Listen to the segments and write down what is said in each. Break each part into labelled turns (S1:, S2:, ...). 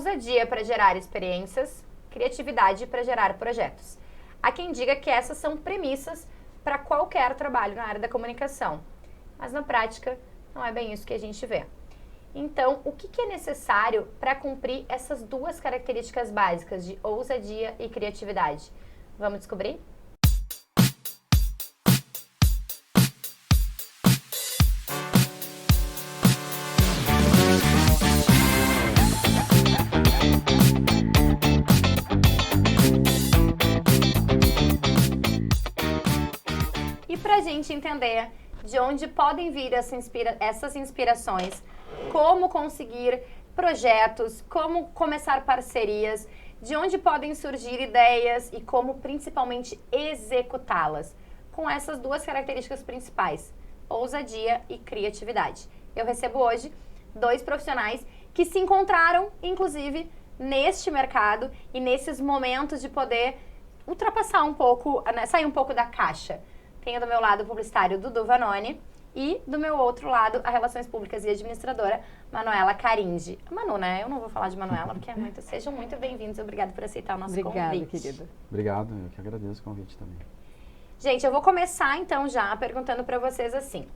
S1: ousadia para gerar experiências, criatividade para gerar projetos. Há quem diga que essas são premissas para qualquer trabalho na área da comunicação, mas na prática não é bem isso que a gente vê. Então, o que é necessário para cumprir essas duas características básicas de ousadia e criatividade? Vamos descobrir? E para a gente entender de onde podem vir essas inspirações, como conseguir projetos, como começar parcerias, de onde podem surgir ideias e como principalmente executá-las, com essas duas características principais, ousadia e criatividade. Eu recebo hoje 2 profissionais que se encontraram, inclusive, neste mercado e nesses momentos de poder ultrapassar um pouco, né, sair um pouco da caixa. Tenho do meu lado o publicitário Dudu Vanoni e do meu outro lado a Relações Públicas e Administradora Manuela Caringi. Manu, né? Eu não vou falar de Manuela porque é muito... Sejam muito bem-vindos e obrigado por aceitar o nosso convite.
S2: Obrigada, querida.
S3: Obrigado, eu que agradeço o convite também.
S1: Gente, eu vou começar então já perguntando para vocês assim.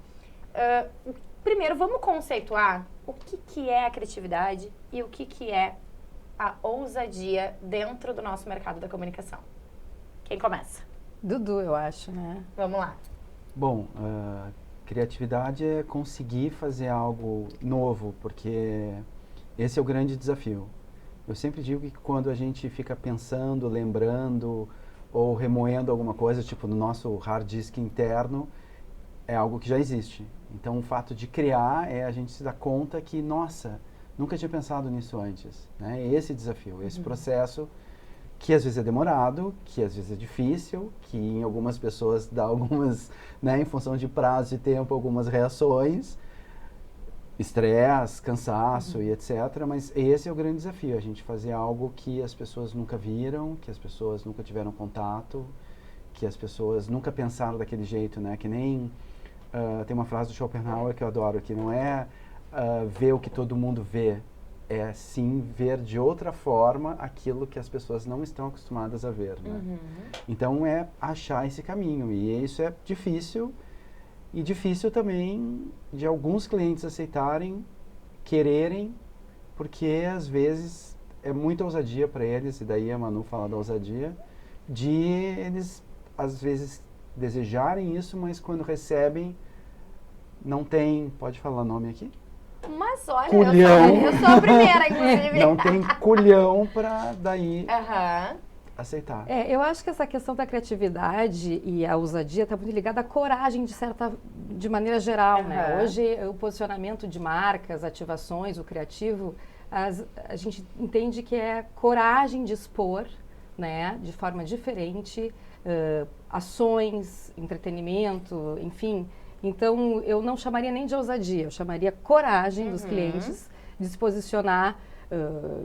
S1: Primeiro, vamos conceituar o que é a criatividade e o que é a ousadia dentro do nosso mercado da comunicação. Quem começa?
S2: Dudu, eu acho, né?
S1: Vamos lá.
S3: Bom, criatividade é conseguir fazer algo novo, porque esse é o grande desafio. Eu sempre digo que quando a gente fica pensando, lembrando ou remoendo alguma coisa, tipo no nosso hard disk interno, é algo que já existe. Então o fato de criar é a gente se dar conta que, nossa, nunca tinha pensado nisso antes. Né? Esse desafio, esse processo que às vezes é demorado, que às vezes é difícil, que em algumas pessoas dá algumas, né, em função de prazo de tempo, algumas reações, estresse, cansaço e etc. Mas esse é o grande desafio, a gente fazer algo que as pessoas nunca viram, que as pessoas nunca tiveram contato, que as pessoas nunca pensaram daquele jeito, né? Que nem tem uma frase do Schopenhauer que eu adoro, que não é ver o que todo mundo vê, é sim ver de outra forma aquilo que as pessoas não estão acostumadas a ver, né? Então é achar esse caminho, e isso é difícil, e difícil também de alguns clientes aceitarem, quererem, porque às vezes é muita ousadia para eles, e daí a Manu fala da ousadia, de eles às vezes desejarem isso, mas quando recebem não tem, pode falar o nome aqui?
S1: Mas olha,
S3: Culhão.
S1: eu sou a primeira, inclusive.
S3: Não tem culhão para daí
S1: Aham.
S3: aceitar.
S2: Eu acho que essa questão da criatividade e a ousadia está muito ligada à coragem de maneira geral, né? Hoje, o posicionamento de marcas, ativações, o criativo, a gente entende que é coragem de expor, né? De forma diferente, ações, entretenimento, enfim. Então, eu não chamaria nem de ousadia, eu chamaria coragem dos clientes de se posicionar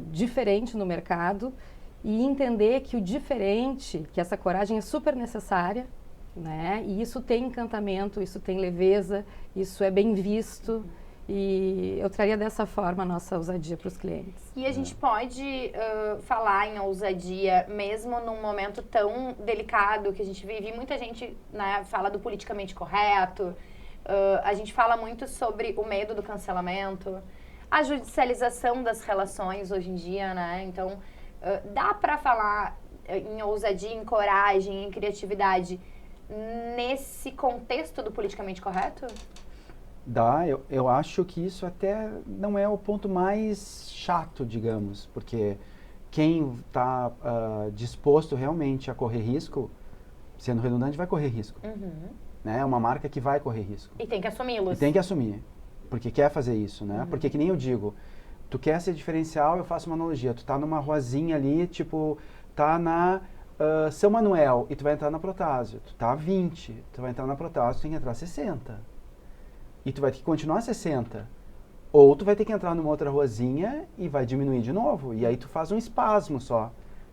S2: diferente no mercado e entender que o diferente, que essa coragem é super necessária, né? E isso tem encantamento, isso tem leveza, isso é bem visto. E eu traria dessa forma a nossa ousadia para os clientes.
S1: E a gente pode falar em ousadia mesmo num momento tão delicado que a gente vive. Muita gente, né, fala do politicamente correto, a gente fala muito sobre o medo do cancelamento, a judicialização das relações hoje em dia, né? Então, dá para falar em ousadia, em coragem, em criatividade nesse contexto do politicamente correto?
S3: Dá, eu acho que isso até não é o ponto mais chato, digamos, porque quem está disposto realmente a correr risco, sendo redundante, vai correr risco. Né? É uma marca que vai correr risco.
S1: E tem que assumi-los.
S3: E tem que assumir, porque quer fazer isso, né? Porque que nem eu digo, tu quer ser diferencial, eu faço uma analogia, tu tá numa ruazinha ali, tipo, tá na São Manuel e tu vai entrar na Protásio, tu tá a 20, tu vai entrar na Protásio, tu tem que entrar a 60. E tu vai ter que continuar a 60. Ou tu vai ter que entrar numa outra ruazinha e vai diminuir de novo. E aí tu faz um espasmo só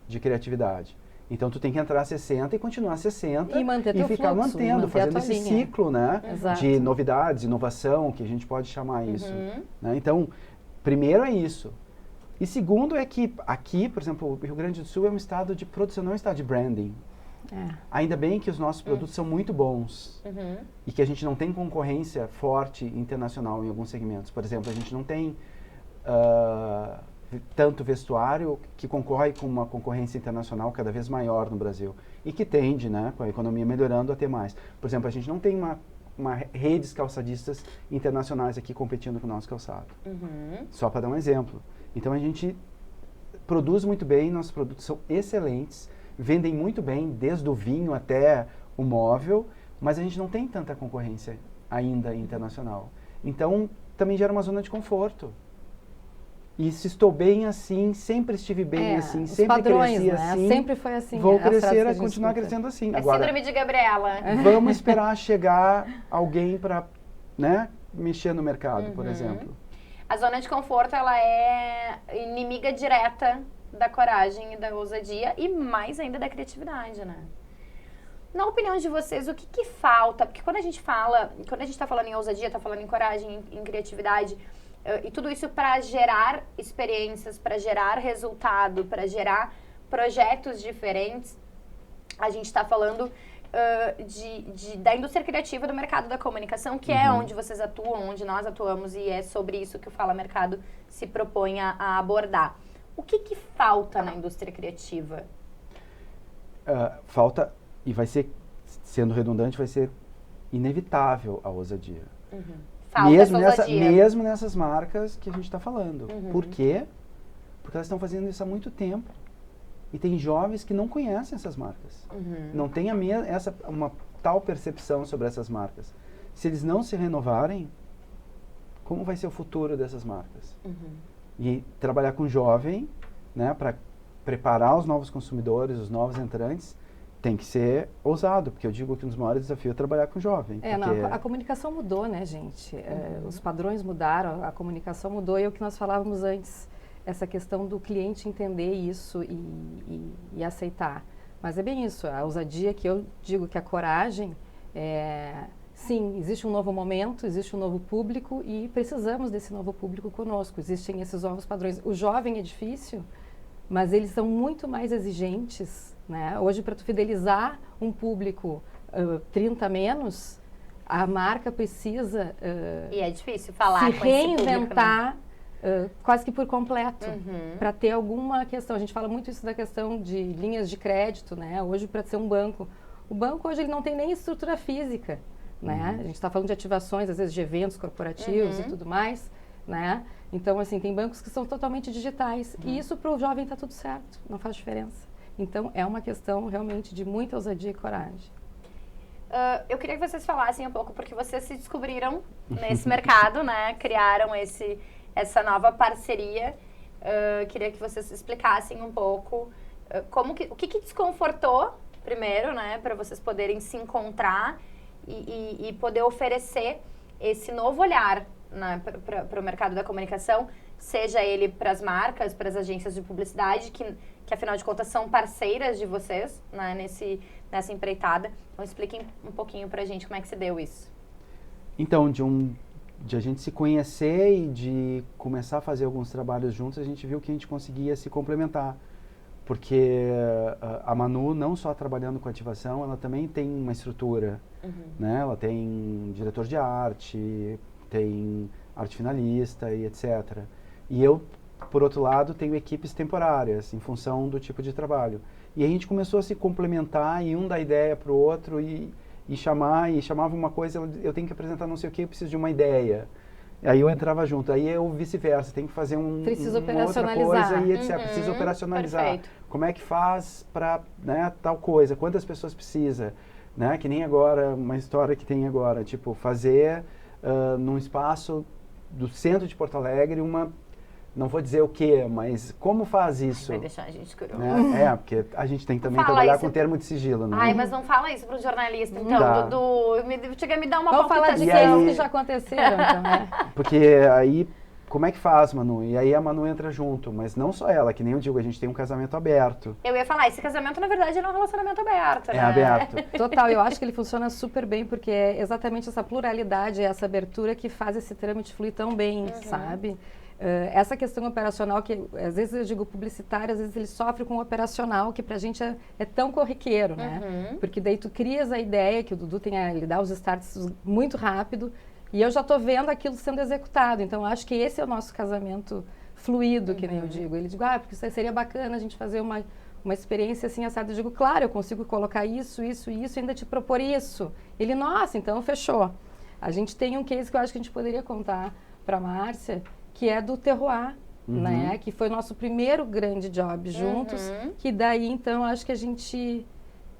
S3: de criatividade. Então tu tem que entrar a 60 e continuar a 60
S2: e manter
S3: e ficar
S2: fluxo,
S3: mantendo, fazendo esse
S2: linha.
S3: ciclo, né,
S2: Exato.
S3: de novidades, inovação, que a gente pode chamar isso. Né? Então, primeiro é isso. E segundo é que aqui, por exemplo, o Rio Grande do Sul é um estado de produção, não é um estado de branding. Ainda bem que os nossos produtos são muito bons e que a gente não tem concorrência forte internacional em alguns segmentos. Por exemplo, a gente não tem tanto vestuário que concorre com uma concorrência internacional cada vez maior no Brasil e que tende, né, com a economia melhorando, a ter mais. Por exemplo, a gente não tem uma redes calçadistas internacionais aqui competindo com o nosso calçado. Só para dar um exemplo. Então a gente produz muito bem, nossos produtos são excelentes, vendem muito bem, desde o vinho até o móvel, mas a gente não tem tanta concorrência ainda internacional. Então também gera uma zona de conforto. E se estou bem assim, sempre estive bem assim, sempre
S2: padrões,
S3: cresci
S2: né?
S3: assim.
S2: Sempre foi assim.
S3: Vou crescer, continuar crescendo assim.
S1: É
S3: Agora,
S1: síndrome de Gabriela.
S3: vamos esperar chegar alguém para, né, mexer no mercado, por exemplo.
S1: A zona de conforto, ela é inimiga direta da coragem e da ousadia e mais ainda da criatividade, né? Na opinião de vocês, o que falta? Porque quando a gente está falando em ousadia, está falando em coragem, em criatividade, e tudo isso para gerar experiências, para gerar resultado, para gerar projetos diferentes, a gente está falando da indústria criativa do mercado da comunicação, que é onde vocês atuam, onde nós atuamos, e é sobre isso que o Fala Mercado se propõe a abordar. O que falta na indústria criativa?
S3: Falta, e vai ser, sendo redundante, vai ser inevitável a ousadia.
S1: Falta essa ousadia.
S3: Mesmo nessas marcas que a gente está falando. Por quê? Porque elas estão fazendo isso há muito tempo. E tem jovens que não conhecem essas marcas. Não tem uma tal percepção sobre essas marcas. Se eles não se renovarem, como vai ser o futuro dessas marcas? E trabalhar com jovem, né, para preparar os novos consumidores, os novos entrantes, tem que ser ousado, porque eu digo que um dos maiores desafios é trabalhar com jovem.
S2: A comunicação mudou, né, gente? Os padrões mudaram, a comunicação mudou, e é o que nós falávamos antes, essa questão do cliente entender isso e aceitar. Mas é bem isso, a ousadia, que eu digo que a coragem, sim, existe um novo momento, existe um novo público e precisamos desse novo público conosco, existem esses novos padrões. O jovem é difícil, mas eles são muito mais exigentes, né? Hoje, para tu fidelizar um público 30 menos, a marca precisa
S1: e é difícil falar
S2: se
S1: com esse público,
S2: reinventar, né? Quase que por completo, para ter alguma questão. A gente fala muito isso da questão de linhas de crédito, né? Hoje, para ser um banco, o banco hoje ele não tem nem estrutura física, né? A gente está falando de ativações, às vezes de eventos corporativos e tudo mais, né? Então, assim, tem bancos que são totalmente digitais e isso para o jovem está tudo certo, não faz diferença. Então, é uma questão realmente de muita ousadia e coragem.
S1: Eu queria que vocês falassem um pouco, porque vocês se descobriram nesse mercado, né? Criaram essa nova parceria. Queria que vocês explicassem um pouco o que desconfortou primeiro, né? Para vocês poderem se encontrar e poder oferecer esse novo olhar, né, para o mercado da comunicação, seja ele para as marcas, para as agências de publicidade, que afinal de contas são parceiras de vocês, né, nessa empreitada. Então expliquem um pouquinho para a gente como é que se deu isso. Então,
S3: de a gente se conhecer e de começar a fazer alguns trabalhos juntos, a gente viu que a gente conseguia se complementar. Porque a Manu, não só trabalhando com ativação, ela também tem uma estrutura, né? Ela tem diretor de arte, tem arte finalista e etc. E eu, por outro lado, tenho equipes temporárias, em função do tipo de trabalho. E a gente começou a se complementar e um dá ideia para o outro e chamava uma coisa, eu tenho que apresentar não sei o que, eu preciso de uma ideia. Aí eu entrava junto, aí eu vice-versa, tem que fazer uma outra coisa e etc. Precisa operacionalizar.
S1: Perfeito.
S3: Como é que faz para, né, tal coisa, quantas pessoas precisa, né? Que nem agora, uma história que tem agora, tipo, fazer num espaço do centro de Porto Alegre não vou dizer o que, mas como faz isso?
S1: Vai deixar a gente curioso.
S3: Né? Porque a gente tem que também trabalhar com termo de sigilo, né?
S1: Ai, mas não fala isso pro jornalista, então, Dudu. Chega a me dar uma
S2: Vamos falar de casos que já aconteceram, então, né?
S3: Porque aí, como é que faz, Manu? E aí a Manu entra junto, mas não só ela, que nem eu digo, a gente tem um casamento aberto.
S1: Eu ia falar, esse casamento, na verdade, é um relacionamento aberto, né?
S3: É aberto.
S2: Total, eu acho que ele funciona super bem, porque é exatamente essa pluralidade, essa abertura que faz esse trâmite fluir tão bem, sabe? Essa questão operacional, que às vezes eu digo publicitário, às vezes ele sofre com o operacional, que pra gente é tão corriqueiro, né? Porque daí tu crias a ideia, que o Dudu ele dá os starts muito rápido, e eu já tô vendo aquilo sendo executado. Então, acho que esse é o nosso casamento fluido, que nem eu digo. Ele diz, porque isso seria bacana a gente fazer uma experiência assim, assada. Eu digo, claro, eu consigo colocar isso, isso e isso, e ainda te propor isso. Ele, nossa, então fechou. A gente tem um case que eu acho que a gente poderia contar pra Márcia, que é do Terroir, né? Que foi o nosso primeiro grande job juntos, que daí, então, acho que a gente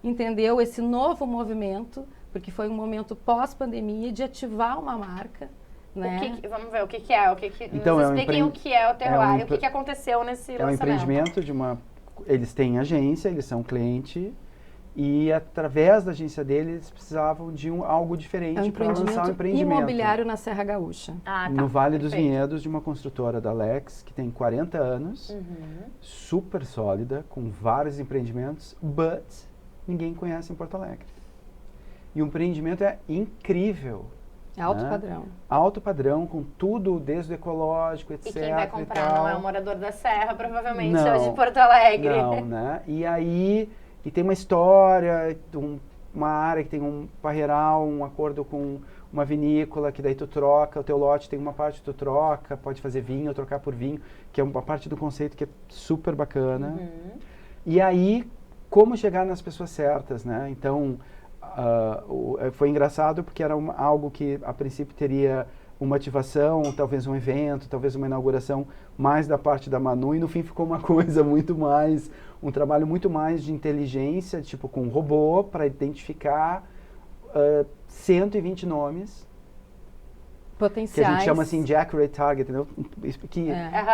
S2: entendeu esse novo movimento, porque foi um momento pós-pandemia de ativar uma marca, né?
S1: Vamos ver, o que é?
S3: Então,
S1: nos expliquem o que é o Terroir e o que aconteceu nesse lançamento.
S3: É um empreendimento de uma... Eles têm agência, eles são cliente, e através da agência deles, eles precisavam de algo diferente para lançar um empreendimento.
S2: Imobiliário na Serra Gaúcha.
S3: No Vale dos Vinhedos, de uma construtora da Lex, que tem 40 anos, super sólida, com vários empreendimentos, but ninguém conhece em Porto Alegre. E o empreendimento é incrível.
S2: Alto padrão.
S3: Alto padrão, com tudo, desde o ecológico, etc.
S1: E quem vai comprar não é um morador da Serra, provavelmente, ou de Porto Alegre.
S3: Não, né? E aí... E tem uma história, uma área que tem um parreiral, um acordo com uma vinícola, que daí tu troca, o teu lote tem uma parte que tu troca, pode fazer vinho ou trocar por vinho, que é uma parte do conceito que é super bacana. E aí, como chegar nas pessoas certas, né? Então, foi engraçado porque era algo que a princípio teria uma ativação, talvez um evento, talvez uma inauguração mais da parte da Manu, e no fim ficou uma coisa muito mais, um trabalho muito mais de inteligência, tipo com um robô, para identificar 120 nomes
S2: potenciais,
S3: que a gente chama assim de accurate target, entendeu?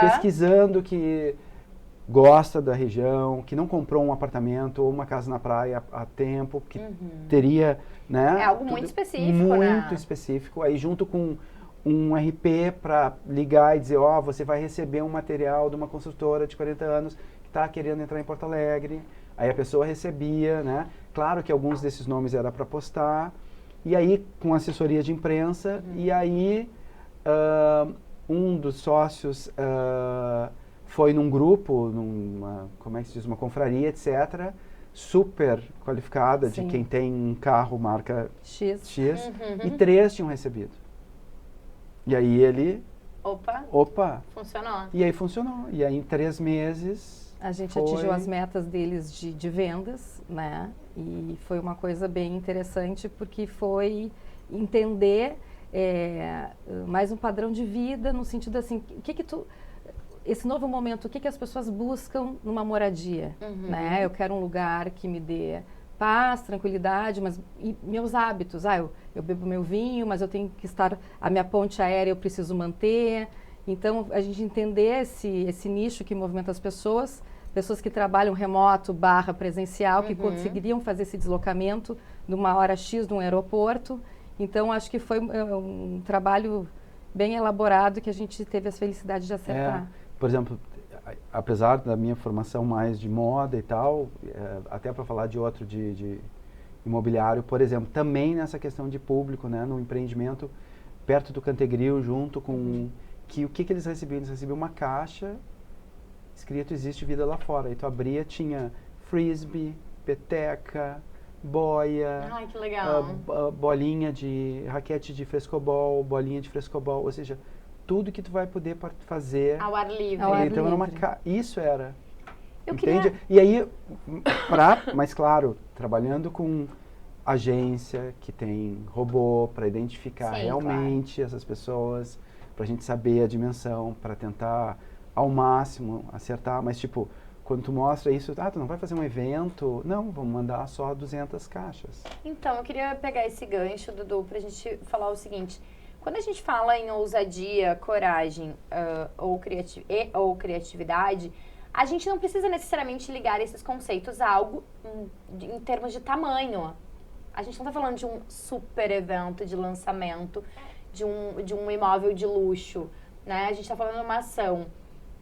S3: Pesquisando que gosta da região, que não comprou um apartamento ou uma casa na praia há tempo, que teria, né?
S1: É algo muito específico,
S3: muito específico, aí junto com um RP para ligar e dizer, você vai receber um material de uma construtora de 40 anos que está querendo entrar em Porto Alegre. Aí a pessoa recebia, né? Claro que alguns desses nomes era para postar. E aí, com assessoria de imprensa, e aí um dos sócios foi num grupo, como é que se diz, uma confraria, etc., super qualificada, de quem tem um carro marca X, e 3 tinham recebido. E aí ele... Opa!
S1: Funcionou.
S3: E aí funcionou. E aí em 3 meses...
S2: A gente atingiu as metas deles de vendas, né? E foi uma coisa bem interessante, porque foi entender mais um padrão de vida, no sentido assim, esse novo momento, o que as pessoas buscam numa moradia, né? Eu quero um lugar que me dê paz, tranquilidade, mas e meus hábitos, eu bebo meu vinho, mas eu tenho que estar, a minha ponte aérea eu preciso manter. Então, a gente entender esse nicho que movimenta as pessoas que trabalham remoto / presencial, que conseguiriam fazer esse deslocamento numa hora X de um aeroporto. Então, acho que foi um trabalho bem elaborado que a gente teve a felicidade de acertar.
S3: Por exemplo, apesar da minha formação mais de moda e tal, até para falar de outro de imobiliário, por exemplo, também nessa questão de público, né, no empreendimento, perto do Cantegril, junto com... o que eles recebiam? Eles recebiam uma caixa escrito "Existe vida lá fora". E tu abria, tinha frisbee, peteca, boia...
S1: Ai, que legal.
S3: Bolinha de... raquete de frescobol, bolinha de frescobol, ou seja... tudo que tu vai poder fazer
S1: ao ar livre.
S3: Então era isso era. Entende? E aí, mas claro, trabalhando com agência que tem robô para identificar realmente essas pessoas, para a gente saber a dimensão, para tentar ao máximo acertar, mas tipo, quando tu mostra isso, tu não vai fazer um evento, não, vamos mandar só 200 caixas.
S1: Então, eu queria pegar esse gancho, Dudu, pra gente falar o seguinte: quando a gente fala em ousadia, coragem ou criatividade, a gente não precisa necessariamente ligar esses conceitos a algo em termos de tamanho. A gente não está falando de um super evento de lançamento, de um imóvel de luxo, né? A gente está falando de uma ação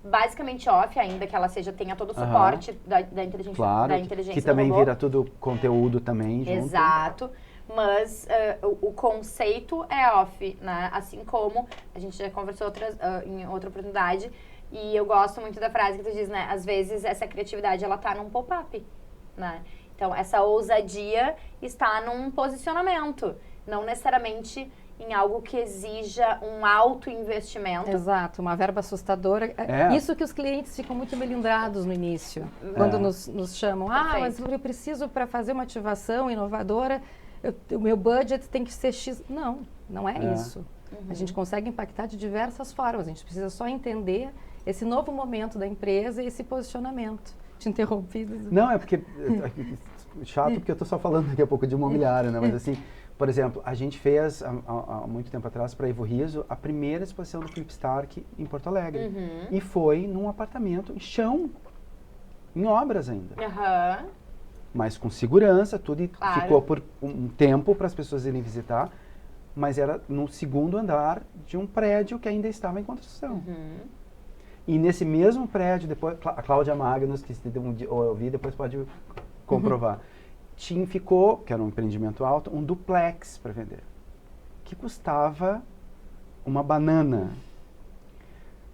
S1: basicamente off, ainda que ela tenha todo o suporte da inteligência,
S3: claro,
S1: da inteligência
S3: que também
S1: do robô.
S3: vira tudo conteúdo também junto.
S1: Exato. mas o conceito é off, né? Assim como a gente já conversou em outra oportunidade, e eu gosto muito da frase que tu diz, né? Às vezes essa criatividade, ela tá num pop-up, né? Então, essa ousadia está num posicionamento, não necessariamente em algo que exija um alto investimento.
S2: Exato, uma verba assustadora. Isso que os clientes ficam muito melindrados no início, quando nos chamam. Mas eu preciso, para fazer uma ativação inovadora, o meu budget tem que ser X. Não é isso. A gente consegue impactar de diversas formas, a gente precisa só entender esse novo momento da empresa e esse posicionamento. Te interrompi.
S3: Não, é porque... chato, porque eu estou só falando daqui a pouco de imobiliário, né? Mas assim, por exemplo, a gente fez, há muito tempo atrás, para Ivo Riso, a primeira exposição do Flipstark em Porto Alegre. E foi num apartamento em chão, em obras ainda. Mas com segurança, tudo, e ficou por um tempo para as pessoas irem visitar, mas era no segundo andar de um prédio que ainda estava em construção. E nesse mesmo prédio, depois, a Cláudia Magnus, que se ouvir, depois pode comprovar, ficou, que era um empreendimento alto, um duplex para vender, que custava uma banana,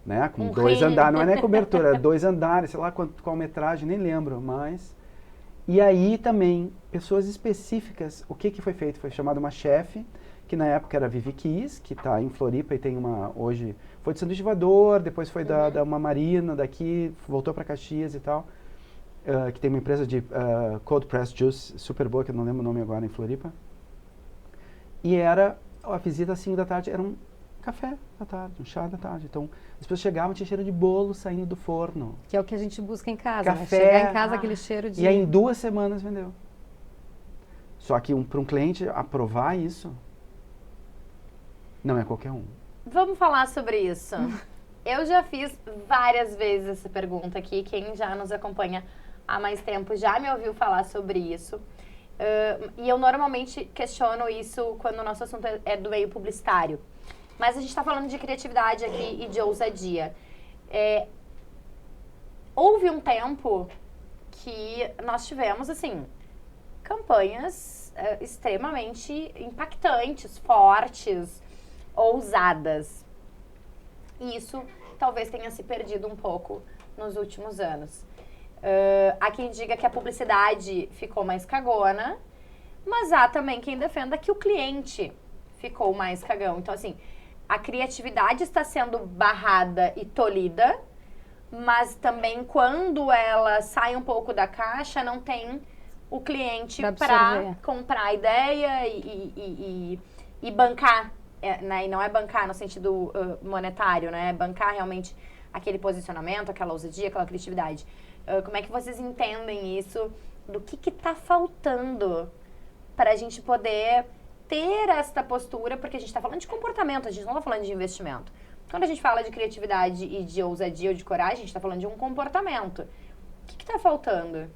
S3: né? Com 2 andares, não é nem cobertura, era 2 andares, sei lá qual metragem, nem lembro, mas... E aí também, pessoas específicas, o que foi feito? Foi chamada uma chefe, que na época era Vivi Kiss, que está em Floripa e tem hoje, foi de Sanduíche Voador, depois foi da uma marina daqui, voltou para Caxias e tal, que tem uma empresa de cold pressed juice super boa, que eu não lembro o nome agora, em Floripa. E era, a visita às 5 da tarde, era um café da tarde, um chá da tarde. Então, as pessoas chegavam, tinha cheiro de bolo saindo do forno.
S2: Que é o que a gente busca em casa,
S3: café,
S2: né? Chegar em casa, aquele cheiro de...
S3: E aí, em 2 semanas, vendeu. Só que para um cliente aprovar isso, não é qualquer um.
S1: Vamos falar sobre isso. Eu já fiz várias vezes essa pergunta aqui. Quem já nos acompanha há mais tempo já me ouviu falar sobre isso. E eu normalmente questiono isso quando o nosso assunto é do meio publicitário. Mas a gente está falando de criatividade aqui e de ousadia. Houve um tempo que nós tivemos, assim, campanhas extremamente impactantes, fortes, ousadas. E isso talvez tenha se perdido um pouco nos últimos anos. Há quem diga que a publicidade ficou mais cagona, mas há também quem defenda que o cliente ficou mais cagão. Então, assim, a criatividade está sendo barrada e tolhida, mas também quando ela sai um pouco da caixa, não tem o cliente para comprar a ideia e bancar, né? E não é bancar no sentido monetário, né? É bancar realmente aquele posicionamento, aquela ousadia, aquela criatividade. Como é que vocês entendem isso? Do que está faltando para a gente poder ter esta postura? Porque a gente está falando de comportamento, a gente não está falando de investimento. Quando a gente fala de criatividade e de ousadia ou de coragem, a gente está falando de um comportamento. O que está faltando?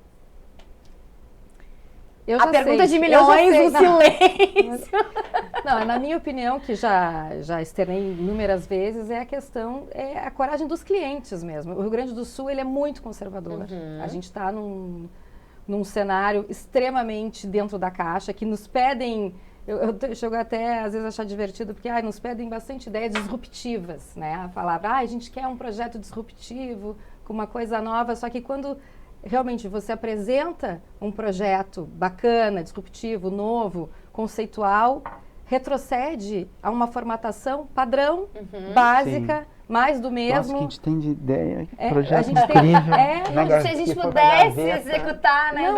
S1: A pergunta de milhões, o silêncio.
S2: Não, na minha opinião, que já externei inúmeras vezes, é a questão, é a coragem dos clientes mesmo. O Rio Grande do Sul, ele é muito conservador. A gente está num cenário extremamente dentro da caixa, que nos pedem... Eu chego até, às vezes, a achar divertido, porque nos pedem bastante ideias disruptivas, né? A palavra, a gente quer um projeto disruptivo, com uma coisa nova, só que quando realmente você apresenta um projeto bacana, disruptivo, novo, conceitual, retrocede a uma formatação padrão, básica, mais do mesmo.
S3: Nossa, que a gente tem de ideia, projeto incrível.
S1: Se a gente pudesse executar, né?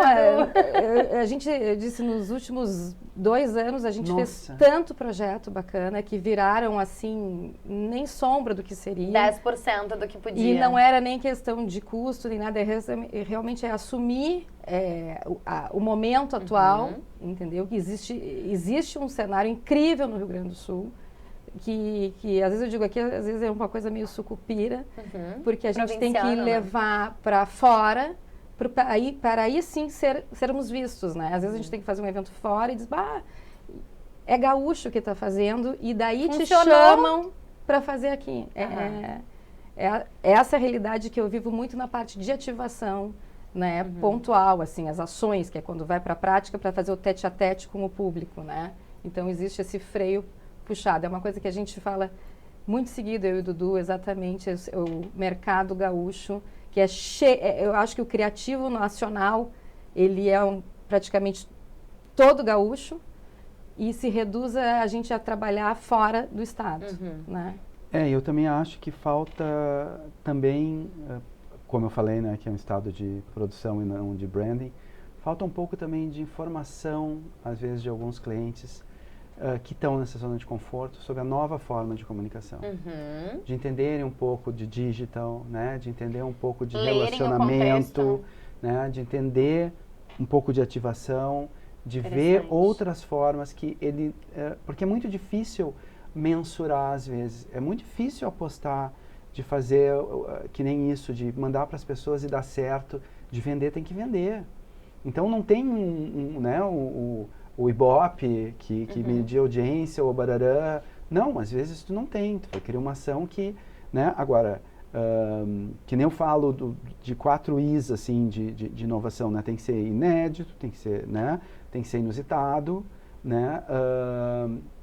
S2: A gente disse, nos últimos 2 anos, a gente fez tanto projeto bacana que viraram, assim, nem sombra do que seria.
S1: 10% do que podia.
S2: E não era nem questão de custo, nem nada, realmente é assumir o momento atual, entendeu? Que existe um cenário incrível no Rio Grande do Sul, que às vezes eu digo aqui, às vezes é uma coisa meio sucupira, porque a gente tem que levar para fora, para aí sim sermos vistos, né? Às vezes a gente tem que fazer um evento fora e diz, é gaúcho que está fazendo, e daí te chamam para fazer aqui. Essa é a realidade que eu vivo muito na parte de ativação, né, pontual, assim, as ações, que é quando vai para a prática para fazer o tete-a-tete com o público, né? Então existe esse freio puxado. É uma coisa que a gente fala muito seguido, eu e o Dudu, exatamente, o mercado gaúcho, que é cheio, eu acho que o criativo nacional, ele é praticamente todo gaúcho e se reduz a gente a trabalhar fora do estado, né?
S3: Eu também acho que falta também, como eu falei, né, que é um estado de produção e não de branding, falta um pouco também de informação, às vezes, de alguns clientes que estão nessa zona de conforto sobre a nova forma de comunicação. De entenderem um pouco de digital, né, de entender um pouco de relacionamento, né, de entender um pouco de ativação, de ver outras formas que ele... porque é muito difícil mensurar, às vezes. É muito difícil apostar, de fazer que nem isso, de mandar para as pessoas e dar certo, de vender, tem que vender. Então não tem né, o Ibope que medir audiência ou barará. Não, às vezes tu não tem. Tu vai criar uma ação que, né, agora, que nem eu falo de 4 Is, assim, de inovação, né? Tem que ser inédito, tem que ser, né, tem que ser inusitado, né?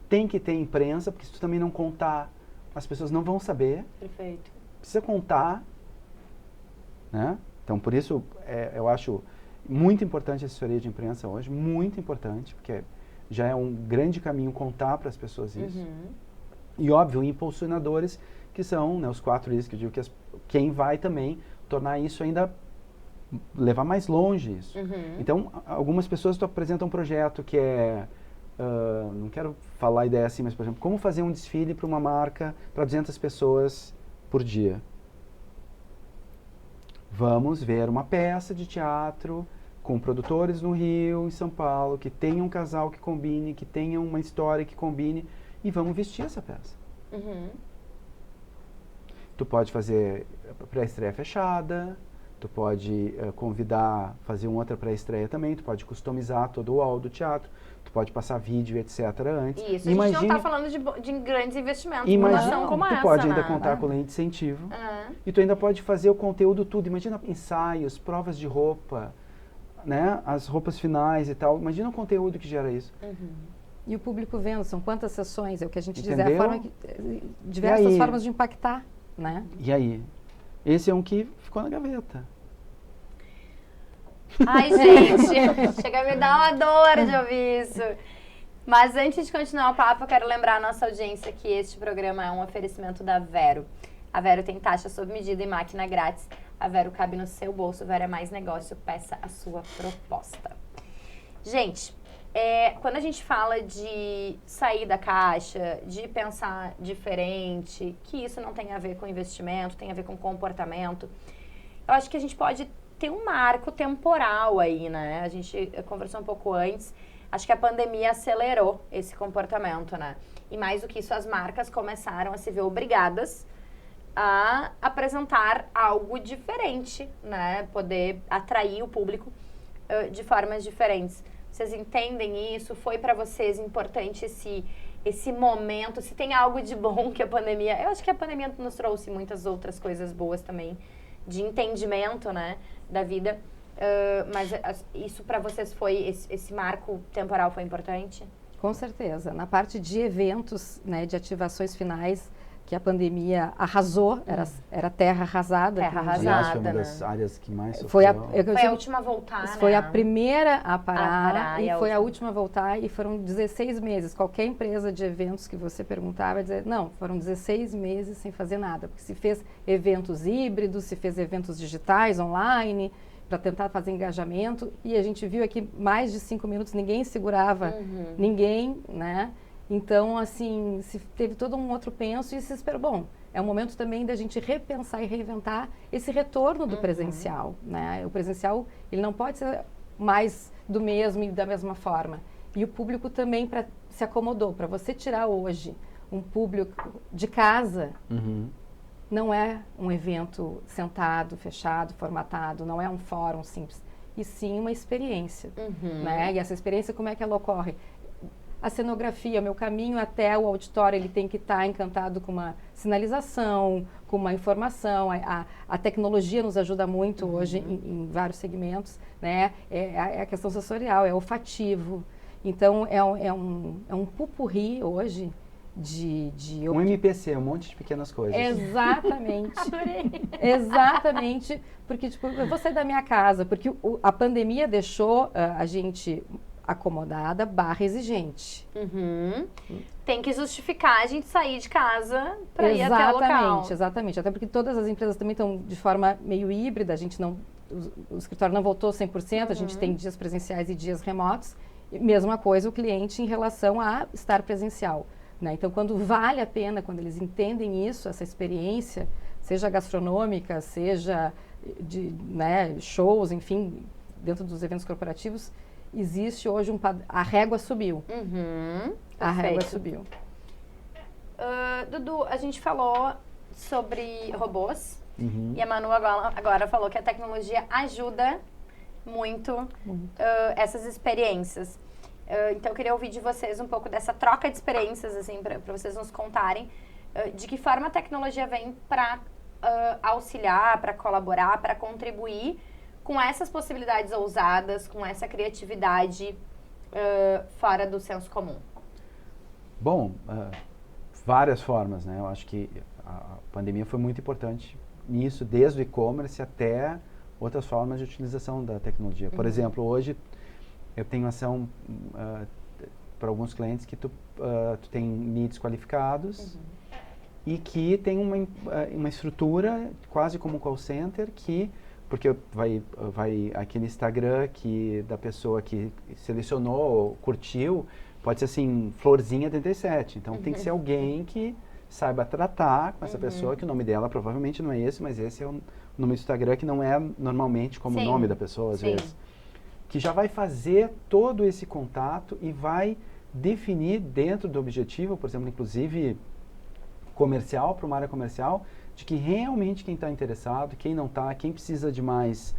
S3: Tem que ter imprensa, porque se tu também não contar, as pessoas não vão saber.
S1: Perfeito.
S3: Precisa contar, né? Então, por isso, eu acho muito importante a assessoria de imprensa hoje, muito importante, porque já é um grande caminho contar para as pessoas isso. E, óbvio, impulsionadores, que são, né, os 4 Is, que eu digo que quem vai também tornar isso ainda, levar mais longe isso. Então, algumas pessoas tu apresentam um projeto que é, não quero falar a ideia assim, mas, por exemplo, como fazer um desfile para uma marca para 200 pessoas por dia. Vamos ver uma peça de teatro com produtores no Rio, em São Paulo, que tenha um casal que combine, que tenha uma história que combine, e vamos vestir essa peça. Tu pode fazer pré-estreia fechada, tu pode convidar, fazer uma outra pré-estreia também, tu pode customizar todo o hall do teatro, tu pode passar vídeo, etc. antes.
S1: Isso, a gente não está falando de grandes investimentos, uma ação como essa,
S3: tu pode ainda contar com lei de incentivo, e tu ainda pode fazer o conteúdo tudo. Imagina ensaios, provas de roupa, né, as roupas finais e tal. Imagina o conteúdo que gera isso.
S2: E o público vendo, são quantas sessões, é o que a gente diz,
S3: Entendeu?
S2: é a forma diversas formas de impactar, né?
S3: E aí? Esse é um que ficou na gaveta.
S1: Ai, gente, chega a me dar uma dor de ouvir isso. Mas antes de continuar o papo, eu quero lembrar a nossa audiência que este programa é um oferecimento da Vero. A Vero tem taxa sob medida e máquina grátis. A Vero cabe no seu bolso. Vero é mais negócio, peça a sua proposta. Gente, quando a gente fala de sair da caixa, de pensar diferente, que isso não tem a ver com investimento, tem a ver com comportamento, eu acho que a gente pode ter um marco temporal aí, né? A gente conversou um pouco antes, acho que a pandemia acelerou esse comportamento, né? E mais do que isso, as marcas começaram a se ver obrigadas a apresentar algo diferente, né? Poder atrair o público de formas diferentes. Vocês entendem isso? Foi para vocês importante esse momento? Se tem algo de bom que a pandemia... Eu acho que a pandemia nos trouxe muitas outras coisas boas também, de entendimento, né, da vida. Mas isso para vocês foi... Esse marco temporal foi importante?
S2: Com certeza. Na parte de eventos, né, de ativações finais, que a pandemia arrasou, era terra arrasada.
S1: Terra arrasada,
S3: aliás, foi uma das áreas que mais sofreu.
S1: Foi a última a voltar, né?
S2: Foi a primeira a parar e foi a última a voltar, e foram 16 meses. Qualquer empresa de eventos que você perguntar vai dizer, não, foram 16 meses sem fazer nada, porque se fez eventos híbridos, se fez eventos digitais, online, para tentar fazer engajamento, e a gente viu aqui mais de 5 minutos, ninguém segurava ninguém, né? Então, assim, se teve todo um outro penso e se esperou, bom, é um momento também da gente repensar e reinventar esse retorno do presencial, né? O presencial, ele não pode ser mais do mesmo e da mesma forma. E o público também se acomodou. Para você tirar hoje um público de casa, não é um evento sentado, fechado, formatado, não é um fórum simples, e sim uma experiência, né? E essa experiência, como é que ela ocorre? a cenografia, o meu caminho até o auditório, ele tem que estar encantado com uma sinalização, com uma informação. A tecnologia nos ajuda muito hoje em vários segmentos, né? É a questão sensorial, é olfativo. Então, é um pupurri hoje
S3: Um MPC, um monte de pequenas coisas.
S2: Exatamente.
S1: Adorei.
S2: Exatamente. Porque, tipo, eu vou sair da minha casa, porque a pandemia deixou a gente acomodada / exigente.
S1: Tem que justificar a gente sair de casa para ir até o local.
S2: Exatamente. Até porque todas as empresas também estão de forma meio híbrida, a gente não... O escritório não voltou 100%, a gente tem dias presenciais e dias remotos. E mesma coisa o cliente em relação a estar presencial. Né? Então, quando vale a pena, quando eles entendem isso, essa experiência, seja gastronômica, seja de shows, enfim, dentro dos eventos corporativos, existe hoje a régua subiu. A régua subiu.
S1: Dudu, a gente falou sobre robôs e a Manu agora falou que a tecnologia ajuda muito essas experiências. Então, eu queria ouvir de vocês um pouco dessa troca de experiências, assim, para vocês nos contarem de que forma a tecnologia vem para auxiliar, para colaborar, para contribuir com essas possibilidades ousadas, com essa criatividade fora do senso comum.
S3: Bom, várias formas, né? Eu acho que a pandemia foi muito importante nisso, desde o e-commerce até outras formas de utilização da tecnologia. Por exemplo, hoje eu tenho ação para alguns clientes que tu tem leads qualificados e que tem uma estrutura quase como um call center porque vai aquele Instagram da pessoa que selecionou, curtiu, pode ser assim, Florzinha 37. Então tem que ser alguém que saiba tratar com essa pessoa, que o nome dela provavelmente não é esse, mas esse é o nome do Instagram que não é normalmente como o nome da pessoa, às vezes. Que já vai fazer todo esse contato e vai definir dentro do objetivo, por exemplo, inclusive comercial, para uma área comercial, de que realmente quem está interessado, quem não está, quem precisa de mais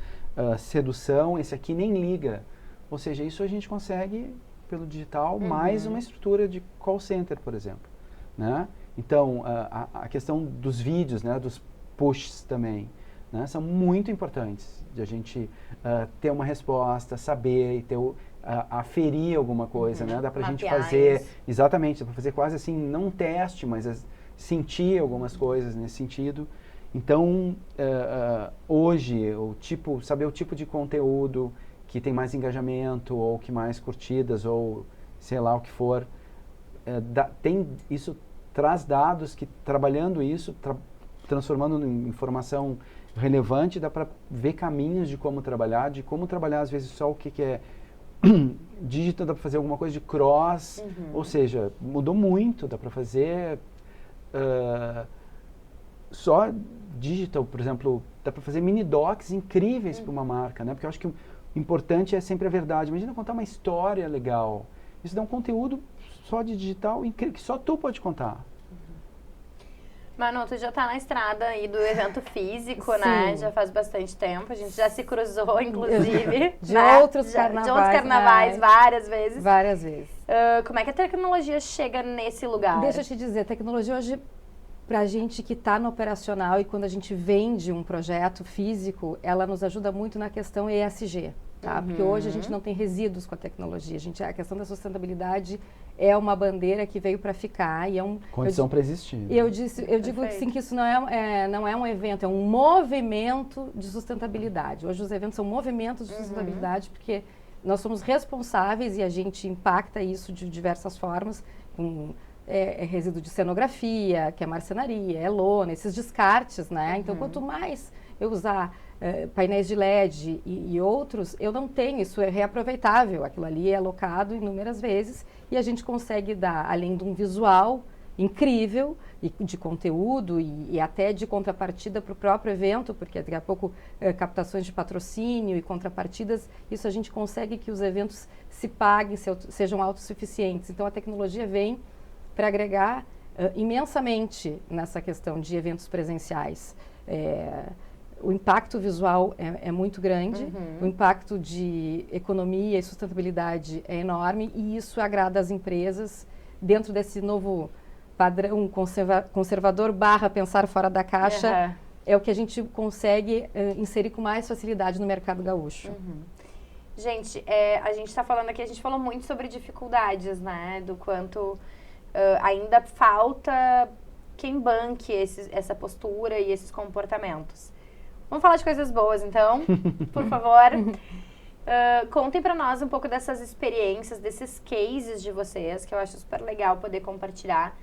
S3: sedução, esse aqui nem liga. Ou seja, isso a gente consegue pelo digital, mais uma estrutura de call center, por exemplo. Né? Então, a questão dos vídeos, né, dos pushs também, né, são muito importantes de a gente ter uma resposta, saber e ter aferir alguma coisa, né? Dá pra gente fazer, exatamente, dá pra fazer quase assim, não um teste, mas sentir algumas coisas nesse sentido. Então, hoje, saber o tipo de conteúdo que tem mais engajamento, ou que mais curtidas, ou sei lá o que for, isso traz dados que, trabalhando isso, transformando em informação relevante, dá para ver caminhos de como trabalhar, às vezes só o que é digital, dá para fazer alguma coisa de cross, ou seja, mudou muito, dá para fazer só digital, por exemplo, dá para fazer mini docs incríveis para uma marca, né? Porque eu acho que o importante é sempre a verdade. Imagina contar uma história legal, isso dá um conteúdo só de digital incrível, que só tu pode contar.
S1: Manu, tu já tá na estrada aí do evento físico, né? Já faz bastante tempo. A gente já se cruzou, inclusive.
S2: De outros carnavais,
S1: várias vezes.
S2: Várias vezes.
S1: Como é que a tecnologia chega nesse lugar?
S2: Deixa eu te dizer, a tecnologia hoje, pra gente que está no operacional e quando a gente vende um projeto físico, ela nos ajuda muito na questão ESG. Tá? Porque hoje a gente não tem resíduos com a tecnologia. A questão da sustentabilidade é uma bandeira que veio para ficar. E
S3: condição para existir.
S2: Eu digo assim, que isso não é um evento, é um movimento de sustentabilidade. Hoje os eventos são movimentos de sustentabilidade porque nós somos responsáveis e a gente impacta isso de diversas formas, com resíduo de cenografia, que é marcenaria, é lona, esses descartes, né? Então, quanto mais eu usar painéis de LED e outros, eu não tenho, isso é reaproveitável, aquilo ali é alocado inúmeras vezes e a gente consegue dar, além de um visual incrível e de conteúdo e até de contrapartida para o próprio evento, porque daqui a pouco captações de patrocínio e contrapartidas, isso a gente consegue que os eventos se paguem, sejam autossuficientes. Então a tecnologia vem para agregar imensamente nessa questão de eventos presenciais. o impacto visual é muito grande, o impacto de economia e sustentabilidade é enorme e isso agrada as empresas dentro desse novo padrão conservador / pensar fora da caixa, é o que a gente consegue inserir com mais facilidade no mercado gaúcho.
S1: Gente, a gente está falando aqui, a gente falou muito sobre dificuldades, né? Do quanto ainda falta quem banque essa postura e esses comportamentos. Vamos falar de coisas boas, então, por favor. Contem para nós um pouco dessas experiências, desses cases de vocês, que eu acho super legal poder compartilhar,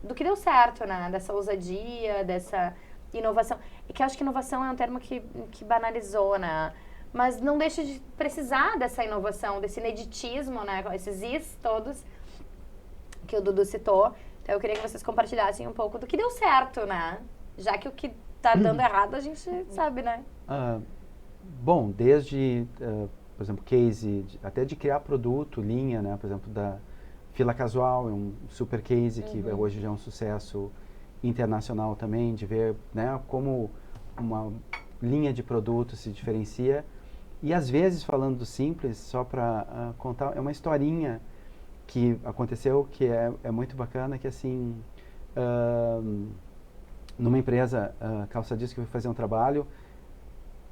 S1: do que deu certo, né? Dessa ousadia, dessa inovação. E que eu acho que inovação é um termo que banalizou, né? Mas não deixa de precisar dessa inovação, desse ineditismo, né? Esses is todos que o Dudu citou. Então eu queria que vocês compartilhassem um pouco do que deu certo, né? Já que o que tá dando errado a gente sabe, né?
S3: Bom, desde, por exemplo, case, até de criar produto, linha, né? Por exemplo, da Fila Casual, é um super case que hoje já é um sucesso internacional também, de ver, né, como uma linha de produto se diferencia. E às vezes, falando do simples, só para contar, é uma historinha que aconteceu que é muito bacana, que assim, numa empresa calçadista que eu fui fazer um trabalho,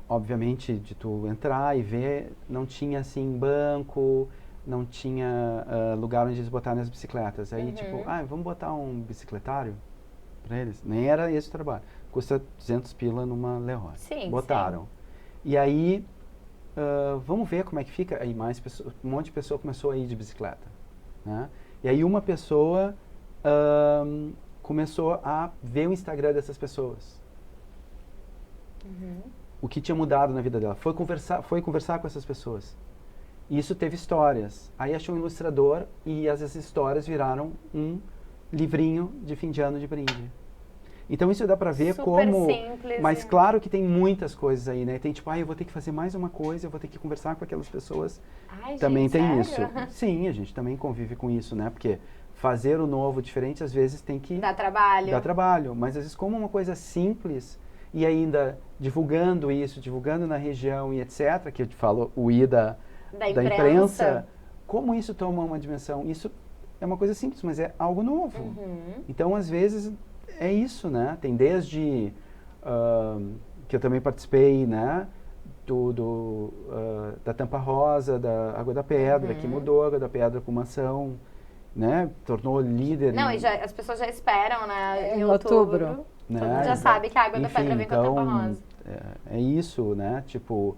S3: obviamente de tu entrar e ver, não tinha assim banco, não tinha lugar onde eles botarem as bicicletas. Aí tipo, vamos botar um bicicletário para eles? Nem era esse o trabalho. Custa 200 pila numa Leroy.
S1: Sim,
S3: botaram.
S1: Sim.
S3: E aí, vamos ver como é que fica. Aí mais pessoas, um monte de pessoa começou a ir de bicicleta, né? E aí uma pessoa começou a ver o Instagram dessas pessoas. O que tinha mudado na vida dela. Foi conversar com essas pessoas. E isso teve histórias. Aí achou um ilustrador e essas histórias viraram um livrinho de fim de ano de brinde. Então isso dá pra ver
S1: super
S3: como...
S1: simples.
S3: Mas claro que tem muitas coisas aí, né? Tem tipo, eu vou ter que fazer mais uma coisa, eu vou ter que conversar com aquelas pessoas. Também
S1: gente,
S3: tem
S1: sério?
S3: isso. Sim, a gente também convive com isso, né? Porque fazer o novo diferente, às vezes tem que...
S1: Dá trabalho.
S3: Dá trabalho. Mas às vezes como uma coisa simples e ainda divulgando isso, divulgando na região e etc., que eu te falo, o I da imprensa, como isso toma uma dimensão? Isso é uma coisa simples, mas é algo novo. Então, às vezes, é isso, né? Tem desde que eu também participei, né? Da Tampa Rosa, da Água da Pedra, que mudou a Água da Pedra com uma ação, né? Tornou líder.
S1: Não, e as pessoas já esperam, né?
S2: Em outubro.
S1: Né? Todo mundo já sabe que a Água da Pedra vem com a Tampa Rosa.
S3: É isso, né? Tipo,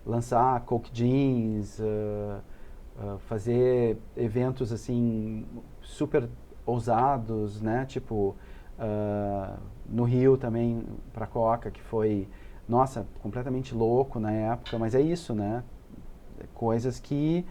S3: lançar Coke Jeans, fazer eventos assim super ousados, né? Tipo, no Rio também para Coca, que foi, nossa, completamente louco na época, mas é isso, né? Coisas que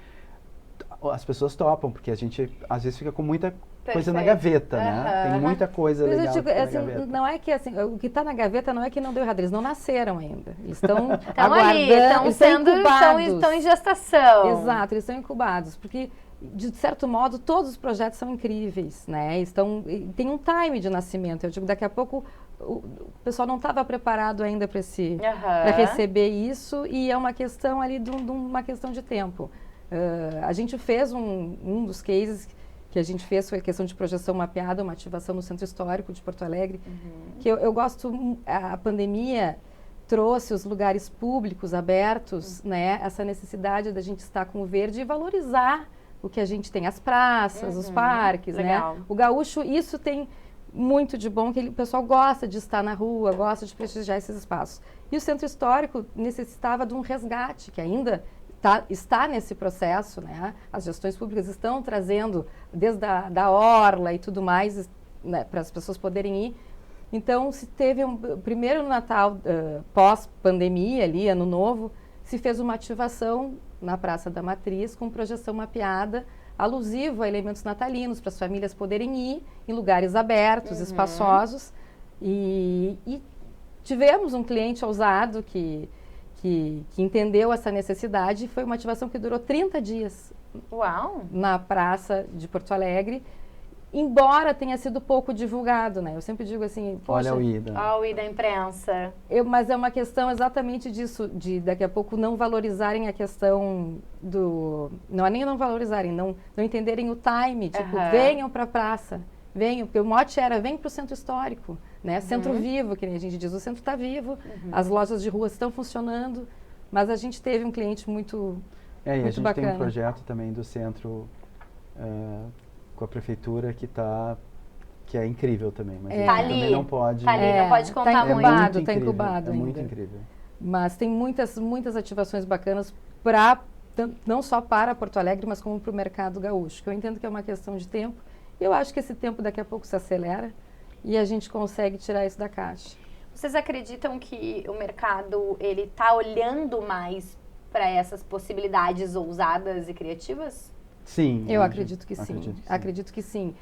S3: as pessoas topam, porque a gente às vezes fica com muita coisa na gaveta, né? Tem muita coisa legal
S2: Mas eu digo, assim,
S3: na gaveta.
S2: não é que assim, o que está na gaveta não é que não deu errado, eles não nasceram ainda. Eles estão
S1: aguardando, estão em gestação.
S2: Exato, eles estão incubados, porque de certo modo todos os projetos são incríveis, né? Tem um time de nascimento. Eu digo, daqui a pouco o pessoal não estava preparado ainda para receber isso e é uma questão ali de uma questão de tempo. A gente fez um dos cases que a gente fez foi a questão de projeção mapeada, uma ativação no Centro Histórico de Porto Alegre, que eu gosto, a pandemia trouxe os lugares públicos abertos, né, essa necessidade da gente estar com o verde e valorizar o que a gente tem, as praças, os parques,
S1: legal.
S2: né? O gaúcho, isso tem muito de bom, que o pessoal gosta de estar na rua, gosta de prestigiar esses espaços. E o Centro Histórico necessitava de um resgate, que ainda está nesse processo, né? As gestões públicas estão trazendo, desde da orla e tudo mais, né, para as pessoas poderem ir. Então, se teve primeiro no Natal, pós-pandemia, ali, Ano Novo, se fez uma ativação na Praça da Matriz com projeção mapeada, alusivo a elementos natalinos, para as famílias poderem ir em lugares abertos, espaçosos. E tivemos um cliente ousado que entendeu essa necessidade, e foi uma ativação que durou 30 dias.
S1: Uau!
S2: Na praça de Porto Alegre, embora tenha sido pouco divulgado, né? Eu sempre digo assim,
S3: Olha
S2: poxa,
S3: o Ida.
S1: Ó, o I da imprensa.
S2: mas é uma questão exatamente disso, de daqui a pouco não valorizarem a questão do... Não é nem não valorizarem, não entenderem o time, tipo, venham para a praça, venham, porque o mote era, vem para o centro histórico, né? Centro vivo, que nem a gente diz, o centro está vivo, as lojas de rua estão funcionando, mas a gente teve um cliente muito
S3: E a
S2: muito
S3: gente
S2: bacana.
S3: tem um projeto também do centro com a prefeitura que é incrível também, mas a gente
S1: Tá
S3: também
S1: ali.
S3: não pode...
S1: Tá ali, não pode contar
S2: tá
S1: muito.
S2: incubado, tá
S3: incrível,
S2: incubado
S3: é muito
S2: ainda.
S3: incrível.
S2: Mas tem muitas ativações bacanas para não só para Porto Alegre, mas como para o mercado gaúcho, que eu entendo que é uma questão de tempo. E eu acho que esse tempo daqui a pouco se acelera e a gente consegue tirar isso da caixa.
S1: Vocês acreditam que o mercado ele tá olhando mais para essas possibilidades ousadas e criativas?
S3: Sim.
S2: Eu acredito que sim. Acredito que sim.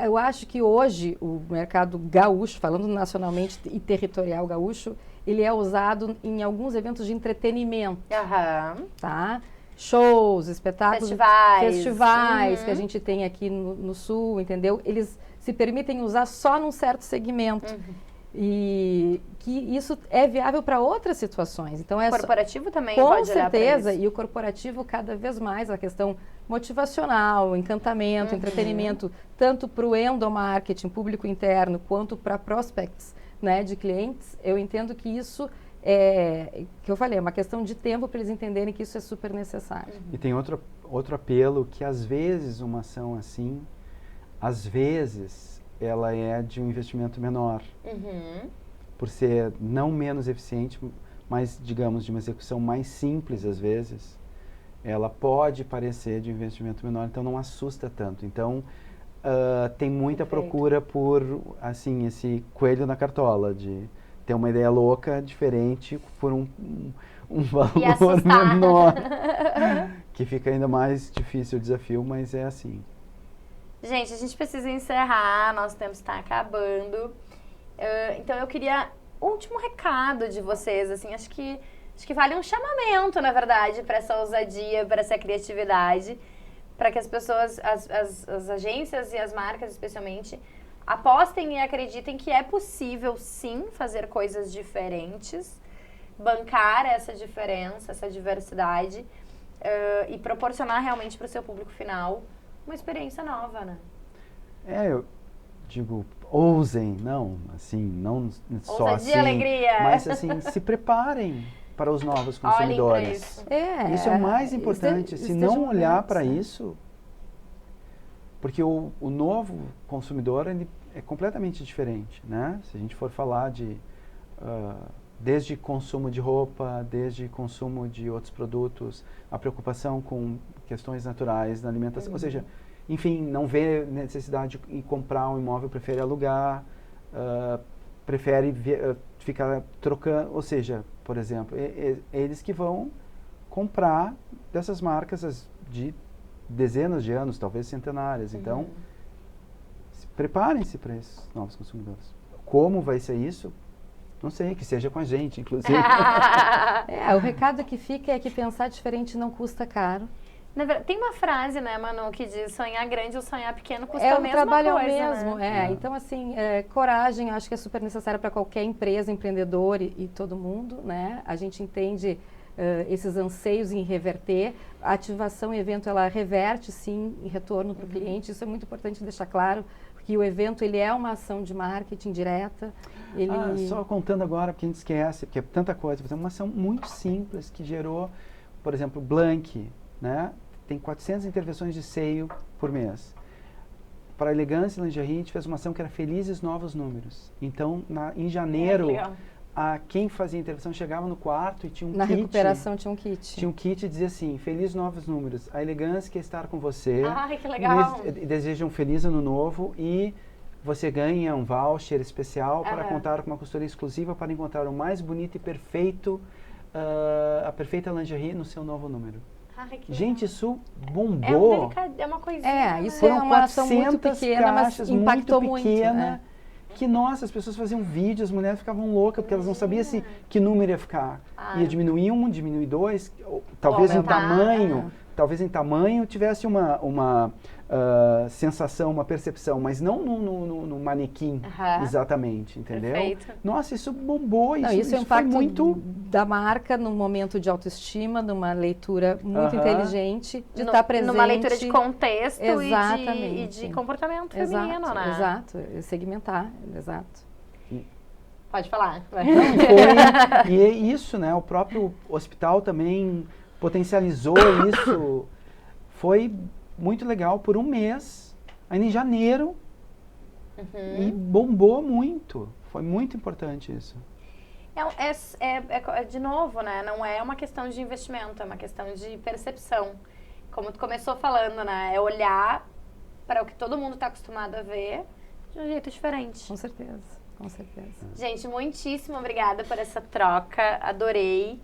S2: Eu acho que hoje o mercado gaúcho, falando nacionalmente e territorial gaúcho, ele é usado em alguns eventos de entretenimento, tá? Shows, espetáculos, festivais que a gente tem aqui no Sul, entendeu? Eles se permitem usar só num certo segmento. E que isso é viável para outras situações. Então,
S1: O corporativo também
S2: com
S1: pode olhar para
S2: certeza,
S1: isso.
S2: e o corporativo cada vez mais, a questão motivacional, encantamento, entretenimento, tanto para o endomarketing, público interno, quanto para prospects, né, de clientes, eu entendo que isso que eu falei, é uma questão de tempo para eles entenderem que isso é super necessário.
S3: E tem outro apelo que às vezes uma ação assim, às vezes ela é de um investimento menor, por ser não menos eficiente, mas digamos de uma execução mais simples às vezes, ela pode parecer de um investimento menor, então não assusta tanto. Então tem muita procura por assim esse coelho na cartola, de ter uma ideia louca, diferente, por um valor menor, que fica ainda mais difícil o desafio, mas é assim.
S1: Gente, a gente precisa encerrar, nosso tempo está acabando. Então eu queria último recado de vocês, assim, acho que vale um chamamento, na verdade, para essa ousadia, para essa criatividade, para que as pessoas, as agências e as marcas especialmente, apostem e acreditem que é possível sim fazer coisas diferentes, bancar essa diferença, essa diversidade e proporcionar realmente para o seu público final uma experiência nova, né?
S3: Eu digo, ousem, não só
S1: ousadia,
S3: assim,
S1: alegria.
S3: mas assim, se preparem para os novos consumidores. Isso é o mais importante, se não olhar para isso, porque o novo consumidor ele é completamente diferente, né? Se a gente for falar de desde consumo de roupa, desde consumo de outros produtos, a preocupação com questões naturais na alimentação, ou seja, enfim, não vê necessidade de comprar um imóvel, prefere alugar, prefere ficar trocando, ou seja, por exemplo, eles que vão comprar dessas marcas de dezenas de anos, talvez centenárias. Então, preparem-se para esses novos consumidores. Como vai ser isso? Não sei, que seja com a gente, inclusive.
S2: O recado que fica é que pensar diferente não custa caro.
S1: Na verdade, tem uma frase, né, Manu, que diz sonhar grande ou sonhar pequeno custa a mesma
S2: trabalho
S1: coisa,
S2: mesmo,
S1: né?
S2: Então, assim, coragem, eu acho que é super necessária para qualquer empresa, empreendedor e todo mundo, né? A gente entende esses anseios em reverter. A ativação e evento, ela reverte, sim, em retorno para o cliente. Isso é muito importante deixar claro, porque o evento, ele é uma ação de marketing direta.
S3: Só contando agora, porque a gente esquece, porque é tanta coisa. Por exemplo, uma ação muito simples que gerou, por exemplo, Blank, né? Tem 400 intervenções de seio por mês. Para a Elegância e Lingerie, a gente fez uma ação que era Felizes Novos Números. Então, em janeiro, quem fazia a intervenção chegava no quarto e tinha um kit.
S2: Na recuperação tinha um kit.
S3: Tinha um kit e dizia assim, Felizes Novos Números. A Elegância quer estar com você.
S1: Ai, que legal.
S3: Deseja um feliz ano novo e você ganha um voucher especial para contar com uma consultoria exclusiva para encontrar o mais bonito e perfeito, a perfeita lingerie no seu novo número. Gente, isso bombou.
S1: É uma coisinha.
S2: Isso é uma ação muito pequena, mas impactou muito.
S3: Que, nossa, as pessoas faziam vídeo, as mulheres ficavam loucas, porque elas não sabiam que número ia ficar. Ia diminuir um, diminuir dois, talvez em tamanho tivesse uma sensação, uma percepção, mas não no manequim exatamente, entendeu?
S1: Perfeito.
S3: Nossa, isso bombou,
S2: Isso é um
S3: foi
S2: impacto
S3: muito...
S2: da marca num momento de autoestima, numa leitura muito inteligente, de estar presente.
S1: Numa leitura de contexto
S2: exatamente,
S1: e de comportamento feminino, né?
S2: Exato, segmentar, exato.
S1: Pode falar.
S3: E é isso, né? O próprio hospital também potencializou isso. Foi muito legal por um mês, ainda em janeiro, e bombou muito. Foi muito importante isso.
S1: De novo, né? Não é uma questão de investimento, é uma questão de percepção. Como tu começou falando, né? É olhar para o que todo mundo está acostumado a ver de um jeito diferente.
S2: Com certeza. Com certeza.
S1: Gente, muitíssimo obrigada por essa troca, adorei.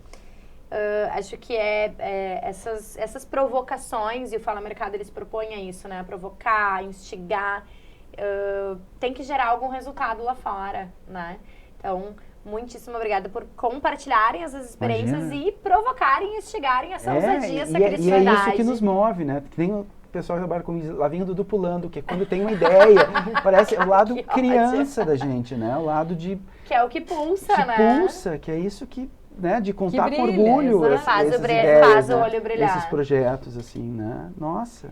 S1: Acho que essas provocações, e o Fala Mercado eles propõem isso, né? Provocar, instigar, tem que gerar algum resultado lá fora, né? Então, muitíssimo obrigada por compartilharem essas experiências e provocarem e instigarem essa ousadia, essa criatividade.
S3: E é isso que nos move, né? Tem o pessoal que trabalha com lá vem o Dudu pulando, que é quando tem uma ideia, parece o lado criança da gente, né? O lado de...
S1: Que é o que pulsa,
S3: que
S1: né?
S3: Pulsa, que é isso que, né? De contar
S2: brilha,
S3: com orgulho
S1: faz
S3: ideias,
S1: o olho brilhar.
S3: Esses projetos, assim, né? Nossa!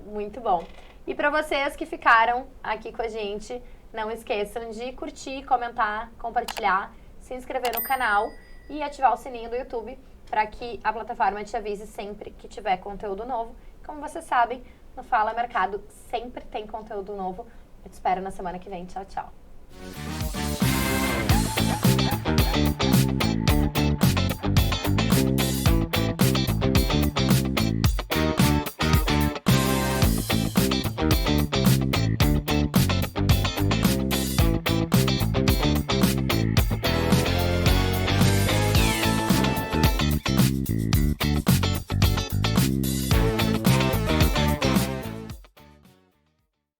S1: Muito bom. E para vocês que ficaram aqui com a gente, não esqueçam de curtir, comentar, compartilhar, se inscrever no canal e ativar o sininho do YouTube para que a plataforma te avise sempre que tiver conteúdo novo. Como vocês sabem, no Fala Mercado sempre tem conteúdo novo. Eu te espero na semana que vem. Tchau, tchau.